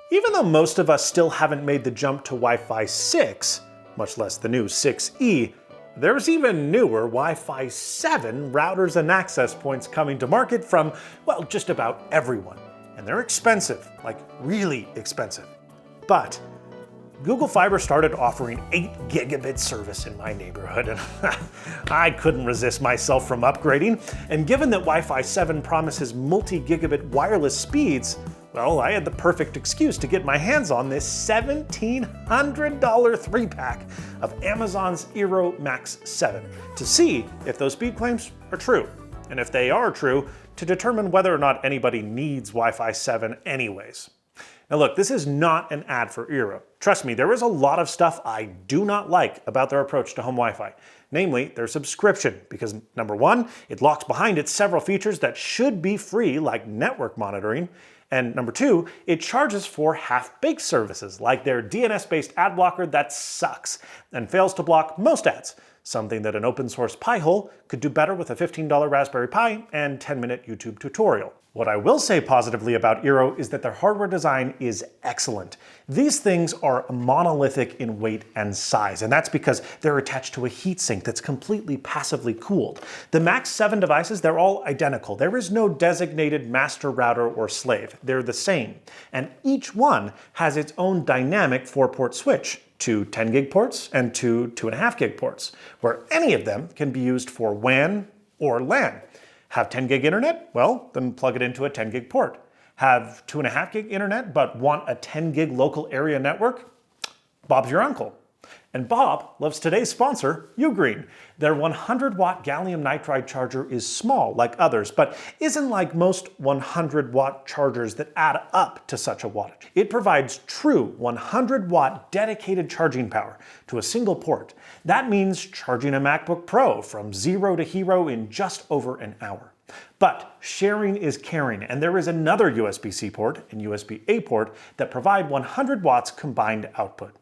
Even though most of us still haven't made the jump to Wi-Fi 6, much less the new 6E, there's even newer Wi-Fi 7 routers and access points coming to market from, well, just about everyone. And they're expensive, like really expensive. But Google Fiber started offering 8 gigabit service in my neighborhood, and I couldn't resist myself from upgrading. And given that Wi-Fi 7 promises multi-gigabit wireless speeds, well, I had the perfect excuse to get my hands on this $1,700 3-pack of Amazon's Eero Max 7 to see if those speed claims are true. And if they are true, to determine whether or not anybody needs Wi-Fi 7 anyways. Now look, this is not an ad for Eero. Trust me, there is a lot of stuff I do not like about their approach to home Wi-Fi. Namely, their subscription, because number one, it locks behind it several features that should be free, like network monitoring. And number two, it charges for half-baked services, like their DNS-based ad blocker that sucks and fails to block most ads. Something that an open source Pi-hole could do better with a $15 Raspberry Pi and 10-minute YouTube tutorial. What I will say positively about Eero is that their hardware design is excellent. These things are monolithic in weight and size, and that's because they're attached to a heatsink that's completely passively cooled. The Max 7 devices, they're all identical. There is no designated master router or slave. They're the same. And each one has its own dynamic 4-port switch. 2 10 gig ports and 2 2.5 gig ports, where any of them can be used for WAN or LAN. Have 10 gig internet? Well, then plug it into a 10 gig port. Have 2.5 gig internet but want a 10 gig local area network? Bob's your uncle. And Bob loves today's sponsor, Ugreen. Their 100-watt gallium nitride charger is small, like others, but isn't like most 100-watt chargers that add up to such a wattage. It provides true 100-watt dedicated charging power to a single port. That means charging a MacBook Pro from zero to hero in just over an hour. But sharing is caring, and there is another USB-C port and USB-A port that provide 100 watts combined output.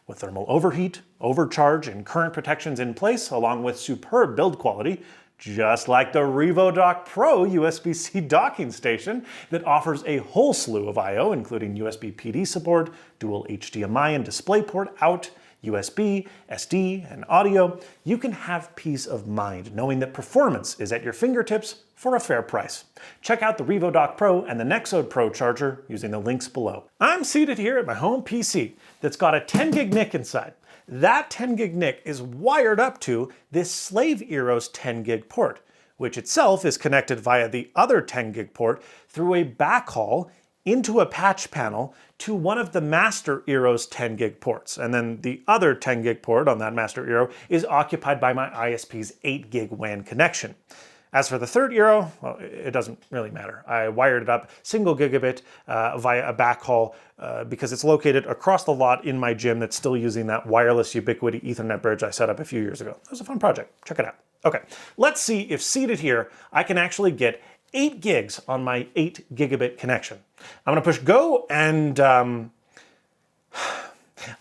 With thermal overheat, overcharge, and current protections in place, along with superb build quality, just like the RevoDock Pro USB-C docking station that offers a whole slew of I/O, including USB PD support, dual HDMI and DisplayPort out, USB, SD, and audio, you can have peace of mind knowing that performance is at your fingertips for a fair price. Check out the RevoDock Pro and the Nexode Pro charger using the links below. I'm seated here at my home PC that's got a 10 gig NIC inside. That 10 gig NIC is wired up to this slave Eero's 10 gig port, which itself is connected via the other 10 gig port through a backhaul into a patch panel to one of the master Eero's 10 gig ports. And then the other 10 gig port on that master Eero is occupied by my ISP's 8 gig WAN connection. As for the third Eero, well, it doesn't really matter. I wired it up single gigabit via a backhaul because it's located across the lot in my gym that's still using that wireless Ubiquiti Ethernet bridge I set up a few years ago. It was a fun project. Check it out. Okay, let's see if seated here, I can actually get 8 gigs on my 8 gigabit connection. I'm gonna push go and I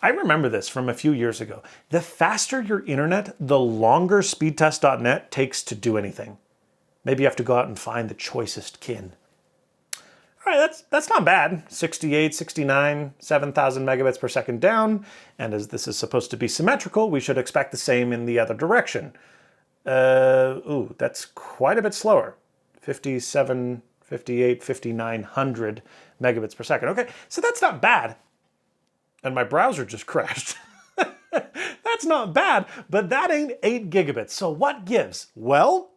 remember this from a few years ago. The faster your internet, the longer speedtest.net takes to do anything. Maybe you have to go out and find the choicest kin. All right, that's not bad. 68, 69, 7,000 megabits per second down. And as this is supposed to be symmetrical, we should expect the same in the other direction. Ooh, that's quite a bit slower. 57, 58, 5,900 megabits per second. Okay, so that's not bad. And my browser just crashed. That's not bad, but that ain't 8 gigabits. So what gives? Well,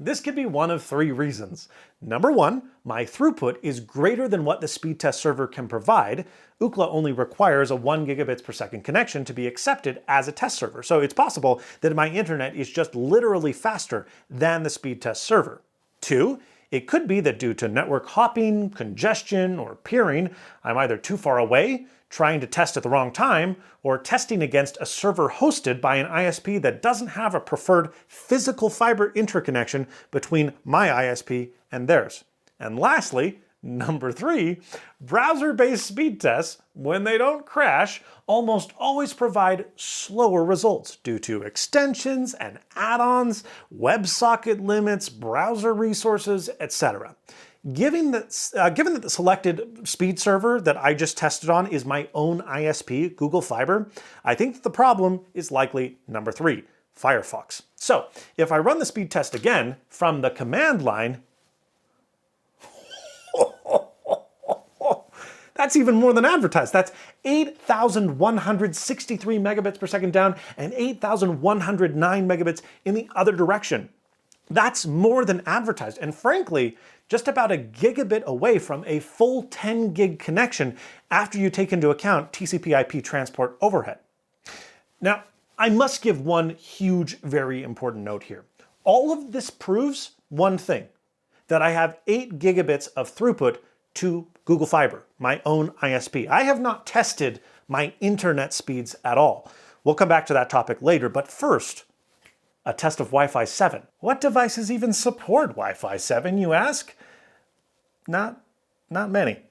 this could be one of 3 reasons. Number one, my throughput is greater than what the speed test server can provide. Ookla only requires a 1 gigabits per second connection to be accepted as a test server. So it's possible that my internet is just literally faster than the speed test server. 2, it could be that due to network hopping, congestion, or peering, I'm either too far away, trying to test at the wrong time, or testing against a server hosted by an ISP that doesn't have a preferred physical fiber interconnection between my ISP and theirs. And lastly, number 3, browser-based speed tests, when they don't crash, almost always provide slower results due to extensions and add-ons, WebSocket limits, browser resources, etc. given that the selected speed server that I just tested on is my own ISP, Google Fiber, I think that the problem is likely number 3, Firefox. So if I run the speed test again from the command line, that's even more than advertised. That's 8,163 megabits per second down and 8,109 megabits in the other direction. That's more than advertised, and frankly, just about a gigabit away from a full 10 gig connection after you take into account TCP/IP transport overhead. Now, I must give one huge, very important note here. All of this proves one thing, that I have 8 gigabits of throughput to Google Fiber, my own ISP. I have not tested my internet speeds at all. We'll come back to that topic later, but first, a test of Wi-Fi 7. What devices even support Wi-Fi 7, you ask? Not many.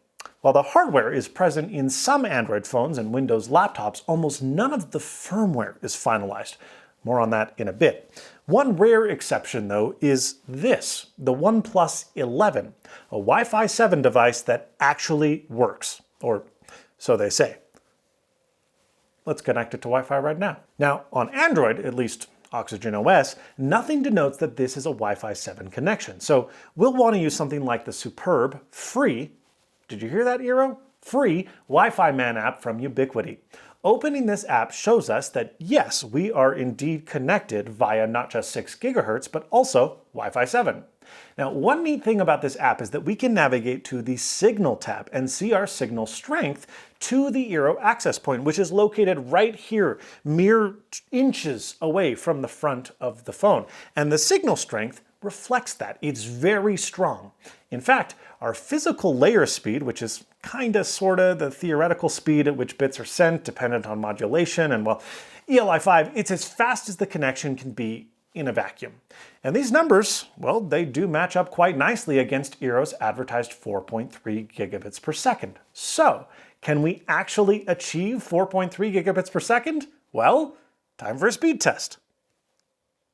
While the hardware is present in some Android phones and Windows laptops, almost none of the firmware is finalized. More on that in a bit. One rare exception, though, is this, the OnePlus 11, a Wi-Fi 7 device that actually works, or so they say. Let's connect it to Wi-Fi right now. Now, on Android, at least Oxygen OS, nothing denotes that this is a Wi-Fi 7 connection. So we'll want to use something like the superb, free, did you hear that, eero? Free Wi-Fi Man app from Ubiquiti. Opening this app shows us that yes, we are indeed connected via not just 6 gigahertz, but also Wi-Fi 7. Now, one neat thing about this app is that we can navigate to the Signal tab and see our signal strength to the eero access point, which is located right here, mere inches away from the front of the phone. And the signal strength reflects that. It's very strong. In fact, our physical layer speed, which is kinda sorta the theoretical speed at which bits are sent, dependent on modulation, and well, ELI5, it's as fast as the connection can be in a vacuum. And these numbers, well, they do match up quite nicely against eero's advertised 4.3 gigabits per second. So, can we actually achieve 4.3 gigabits per second? Well, time for a speed test.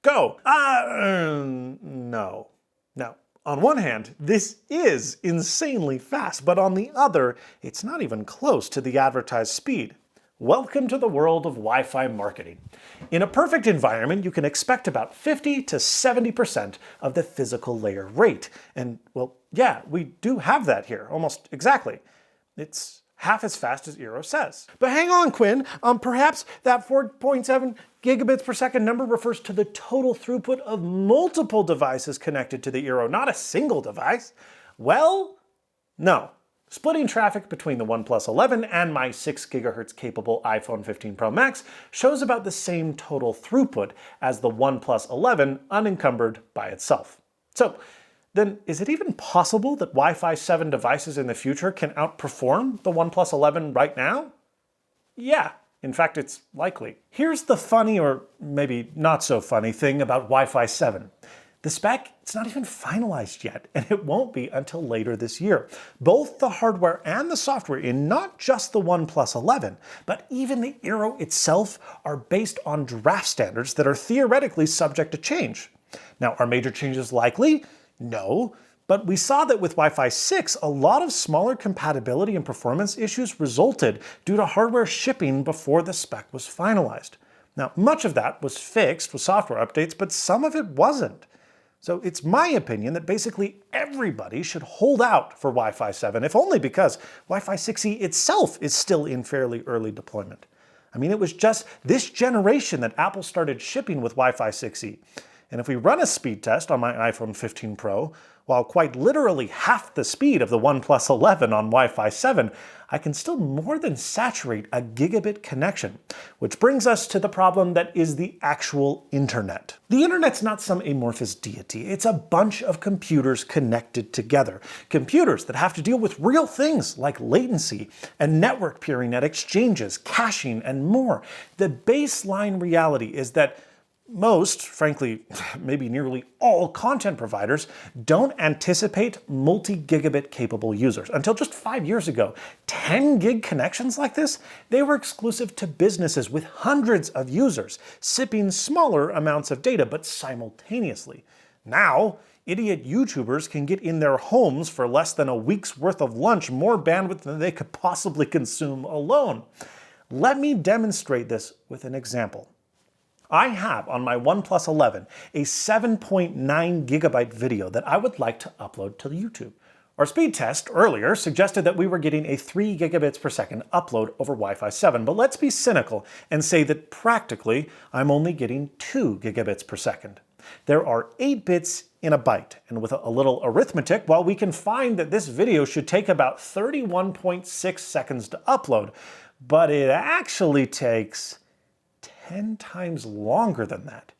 Go! No. Now, on one hand, this is insanely fast, but on the other, it's not even close to the advertised speed. Welcome to the world of Wi-Fi marketing. In a perfect environment, you can expect about 50 to 70% of the physical layer rate. And, well, yeah, we do have that here, almost exactly. It's half as fast as eero says. But hang on, Quinn, perhaps that 4.7 gigabits per second number refers to the total throughput of multiple devices connected to the eero, not a single device. Well, no. Splitting traffic between the OnePlus 11 and my 6 gigahertz capable iPhone 15 Pro Max shows about the same total throughput as the OnePlus 11 unencumbered by itself. So, then is it even possible that Wi-Fi 7 devices in the future can outperform the OnePlus 11 right now? Yeah, in fact it's likely. Here's the funny, or maybe not so funny, thing about Wi-Fi 7. The spec, it's not even finalized yet, and it won't be until later this year. Both the hardware and the software in not just the OnePlus 11, but even the eero itself are based on draft standards that are theoretically subject to change. Now, are major changes likely? No, but we saw that with Wi-Fi 6, a lot of smaller compatibility and performance issues resulted due to hardware shipping before the spec was finalized. Now, much of that was fixed with software updates, but some of it wasn't. So it's my opinion that basically everybody should hold out for Wi-Fi 7, if only because Wi-Fi 6E itself is still in fairly early deployment. I mean, it was just this generation that Apple started shipping with Wi-Fi 6E. And if we run a speed test on my iPhone 15 Pro, while quite literally half the speed of the OnePlus 11 on Wi-Fi 7, I can still more than saturate a gigabit connection. Which brings us to the problem that is the actual internet. The internet's not some amorphous deity, it's a bunch of computers connected together. Computers that have to deal with real things like latency and network peering at exchanges, caching, and more. The baseline reality is that most, frankly, maybe nearly all content providers don't anticipate multi-gigabit capable users. Until just 5 years ago, 10 gig connections like this, they were exclusive to businesses with hundreds of users, sipping smaller amounts of data, but simultaneously. Now, Idiot YouTubers can get in their homes for less than a week's worth of lunch more bandwidth than they could possibly consume alone. Let me demonstrate this with an example. I have on my OnePlus 11 a 7.9 gigabyte video that I would like to upload to YouTube. Our speed test earlier suggested that we were getting a 3 gigabits per second upload over Wi-Fi 7, but let's be cynical and say that practically I'm only getting 2 gigabits per second. There are 8 bits in a byte, and with a little arithmetic, while we can find that this video should take about 31.6 seconds to upload, but it actually takes 10 times longer than that.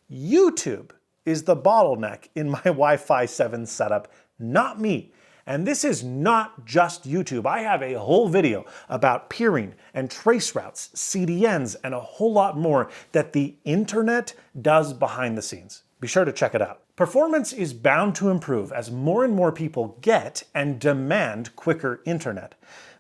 YouTube is the bottleneck in my Wi-Fi 7 setup, not me. And this is not just YouTube. I have a whole video about peering and trace routes, CDNs, and a whole lot more that the internet does behind the scenes. Be sure to check it out. Performance is bound to improve as more and more people get and demand quicker internet.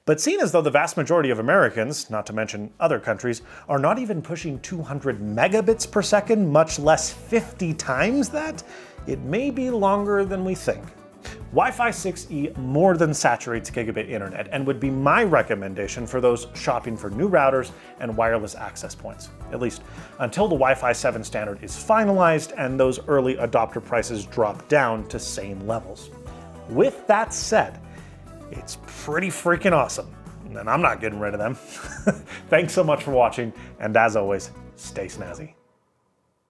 But seeing as though the vast majority of Americans, not to mention other countries, are not even pushing 200 megabits per second, much less 50 times that, it may be longer than we think. Wi-Fi 6E more than saturates gigabit internet and would be my recommendation for those shopping for new routers and wireless access points, at least until the Wi-Fi 7 standard is finalized and those early adopter prices drop down to same levels. With that said, it's pretty freaking awesome, and I'm not getting rid of them. Thanks so much for watching, and as always, stay snazzy.